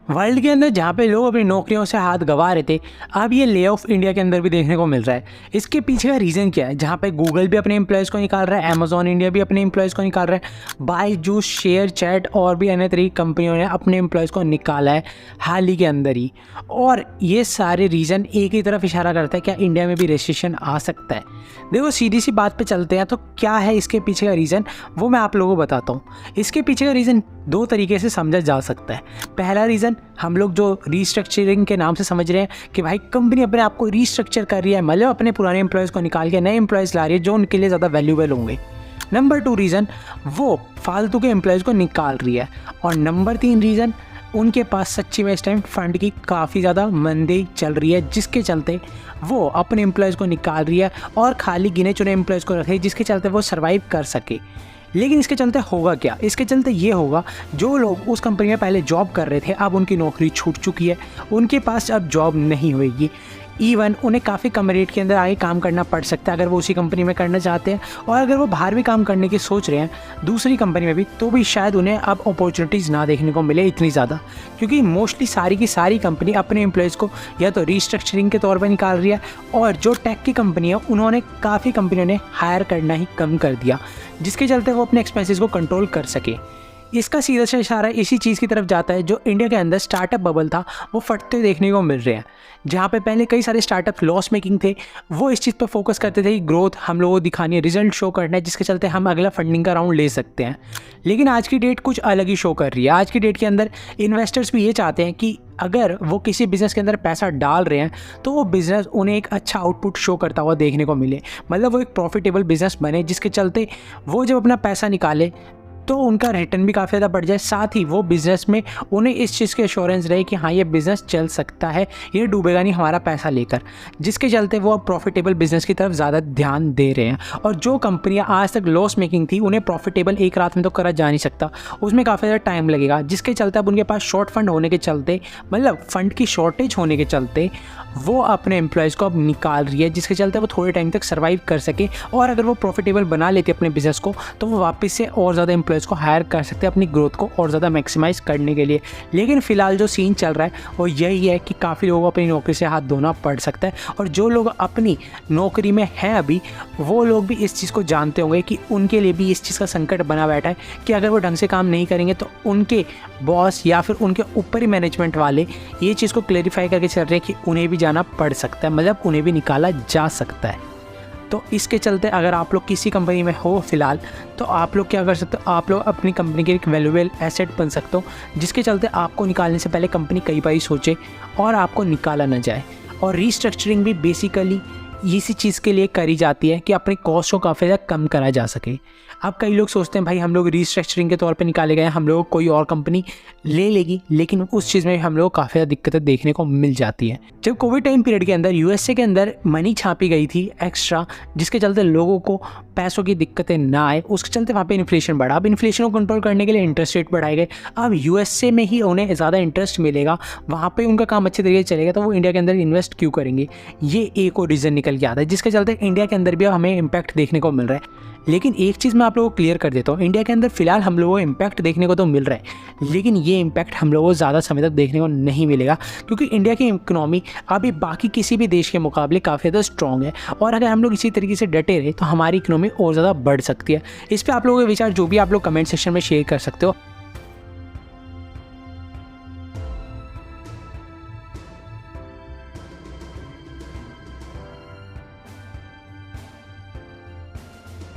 World के अंदर जहाँ पे लोग अपनी नौकरियों से हाथ गंवा रहे थे, अब ये ले ऑफ इंडिया के अंदर भी देखने को मिल रहा है। इसके पीछे का रीज़न क्या है? जहाँ पे गूगल भी अपने एम्प्लॉयज़ को निकाल रहा है, अमेजॉन इंडिया भी अपने एम्प्लॉयज़ को निकाल रहा है, बायजूस, शेयर चैट और भी अन्य तरीके कंपनियों ने अपने एम्प्लॉयज़ को निकाला है हाल ही के अंदर ही। और ये सारे रीज़न एक ही तरफ इशारा करता है, क्या इंडिया में भी रिसेशन आ सकता है? देखो, सीधी सी बात पे चलते हैं तो क्या है इसके पीछे का रीज़न, वो मैं आप लोगों को बताता हूँ। इसके पीछे का रीज़न दो तरीके से समझा जा सकता है। पहला रीज़न हम लोग जो रीस्ट्रक्चरिंग के नाम से समझ रहे हैं कि भाई कंपनी अपने आप को रीस्ट्रक्चर कर रही है, मतलब अपने पुराने एम्प्लॉयज़ को निकाल के नए एम्प्लॉयज़ ला रही है जो उनके लिए ज़्यादा वैल्यूएबल होंगे। नंबर 2 रीज़न, वो फालतू के एम्प्लॉयज़ को निकाल रही है। और नंबर 3 रीज़न, उनके पास सच्ची में इस टाइम फंड की काफ़ी ज़्यादा मंदी चल रही है, जिसके चलते वो अपने एम्प्लॉयज़ को निकाल रही है और खाली गिने चुने एम्प्लॉयज़ को रखे, जिसके चलते वो सर्वाइव कर सके। लेकिन इसके चलते होगा क्या? इसके चलते ये होगा, जो लोग उस कंपनी में पहले जॉब कर रहे थे अब उनकी नौकरी छूट चुकी है, उनके पास अब जॉब नहीं होगी। इवन उन्हें काफ़ी कम रेट के अंदर आगे काम करना पड़ सकता है अगर वो उसी कंपनी में करना चाहते हैं। और अगर वो बाहर भी काम करने की सोच रहे हैं दूसरी कंपनी में भी, तो भी शायद उन्हें अब अपॉर्चुनिटीज़ ना देखने को मिले इतनी ज़्यादा, क्योंकि मोस्टली सारी की सारी कंपनी अपने एम्प्लॉयज़ को या तो रीस्ट्रक्चरिंग के तौर पर निकाल रही है, और जो टेक की कंपनी है उन्होंने काफ़ी कंपनियों ने हायर करना ही कम कर दिया, जिसके चलते वो अपने एक्सपेंसेस को कंट्रोल कर सके। इसका सीधा सा इशारा इसी चीज़ की तरफ जाता है, जो इंडिया के अंदर स्टार्टअप बबल था वो फटते देखने को मिल रहे हैं। जहाँ पे पहले कई सारे स्टार्टअप लॉस मेकिंग थे, वो इस चीज़ पर फोकस करते थे कि ग्रोथ हम लोगों को दिखानी है, रिजल्ट शो करना है, जिसके चलते हम अगला फंडिंग का राउंड ले सकते हैं। लेकिन आज की डेट कुछ अलग ही शो कर रही है। आज की डेट के अंदर इन्वेस्टर्स भी ये चाहते हैं कि अगर वो किसी बिज़नेस के अंदर पैसा डाल रहे हैं तो वो बिज़नेस उन्हें एक अच्छा आउटपुट शो करता हुआ देखने को मिले, मतलब वो एक प्रॉफिटेबल बिज़नेस बने, जिसके चलते वो जब अपना पैसा निकाले तो उनका रिटर्न भी काफ़ी ज़्यादा बढ़ जाए। साथ ही वो बिज़नेस में उन्हें इस चीज़ की एश्योरेंस रहे कि हाँ, ये बिज़नेस चल सकता है, ये डूबेगा नहीं हमारा पैसा लेकर, जिसके चलते वो अब प्रॉफिटेबल बिज़नेस की तरफ ज़्यादा ध्यान दे रहे हैं। और जो कंपनियां आज तक लॉस मेकिंग थी उन्हें प्रॉफिटेबल एक रात में तो करा जा नहीं सकता, उसमें काफ़ी ज़्यादा टाइम लगेगा, जिसके चलते अब उनके पास शॉर्ट फंड होने के चलते, मतलब फंड की शॉर्टेज होने के चलते वो अपने एम्प्लॉयज़ को अब निकाल रही है, जिसके चलते वो थोड़े टाइम तक सर्वाइव कर सके। और अगर वो प्रॉफिटेबल बना लेती है अपने बिज़नेस को, तो वो वापस से और ज़्यादा एम्प्लॉयज़ को हायर कर सकते हैं अपनी ग्रोथ को और ज़्यादा मैक्सिमाइज़ करने के लिए। लेकिन फ़िलहाल जो सीन चल रहा है वो यही है कि काफ़ी लोगों को अपनी नौकरी से हाथ धोना पड़ सकता है, और जो लोग अपनी नौकरी में हैं अभी, वो लोग भी इस चीज़ को जानते होंगे कि उनके लिए भी इस चीज़ का संकट बना बैठा है कि अगर वो ढंग से काम नहीं करेंगे तो उनके बॉस या फिर उनके ऊपरी मैनेजमेंट वाले ये चीज़ को क्लेरिफाई करके चल रहे हैं कि उन्हें भी जाना पड़ सकता है, मतलब उन्हें भी निकाला जा सकता है। तो इसके चलते अगर आप लोग किसी कंपनी में हो फ़िलहाल, तो आप लोग क्या कर सकते हो, आप लोग अपनी कंपनी के एक वैल्यूएबल एसेट बन सकते हो, जिसके चलते आपको निकालने से पहले कंपनी कई बार सोचे और आपको निकाला ना जाए। और रीस्ट्रक्चरिंग भी बेसिकली इसी चीज़ के लिए करी जाती है कि अपने कॉस्ट को काफ़ी ज़्यादा कम करा जा सके। अब कई लोग सोचते हैं भाई हम लोग रीस्ट्रक्चरिंग के तौर पे निकाले गए, हम लोग कोई और कंपनी ले लेगी, लेकिन उस चीज़ में हम लोग काफ़ी ज़्यादा दिक्कतें देखने को मिल जाती हैं। जब कोविड टाइम पीरियड के अंदर यूएसए के अंदर मनी छापी गई थी एक्स्ट्रा, जिसके चलते लोगों को पैसों की दिक्कतें ना आए, उसके चलते वहाँ पे इन्फ्लेशन बढ़ा। अब इन्फ्लेशन को कंट्रोल करने के लिए इंटरेस्ट रेट बढ़ाए गए। अब यूएसए में ही उन्हें ज़्यादा इंटरेस्ट मिलेगा, वहाँ पे उनका काम अच्छे तरीके से चलेगा, तो वो इंडिया के अंदर इन्वेस्ट क्यों करेंगे? ये एक और रीज़न निकल के आता है, जिसके चलते इंडिया के अंदर भी हमें इम्पैक्ट देखने को मिल रहा है। लेकिन एक चीज़ मैं आप लोगों को क्लियर कर देता हूँ, इंडिया के अंदर फ़िलहाल हम लोगों को इम्पैक्ट देखने को तो मिल रहा है, लेकिन ये इम्पैक्ट हम लोगों को ज़्यादा समय तक देखने को नहीं मिलेगा, क्योंकि इंडिया की इकोनॉमी अभी बाकी किसी भी देश के मुकाबले काफ़ी ज़्यादा स्ट्रॉन्ग है। और अगर हम लोग इसी तरीके से डटे रहे तो हमारी इकोनॉमी और ज़्यादा बढ़ सकती है। इस पर आप लोगों के विचार जो भी आप लोग कमेंट सेक्शन में शेयर कर सकते हो।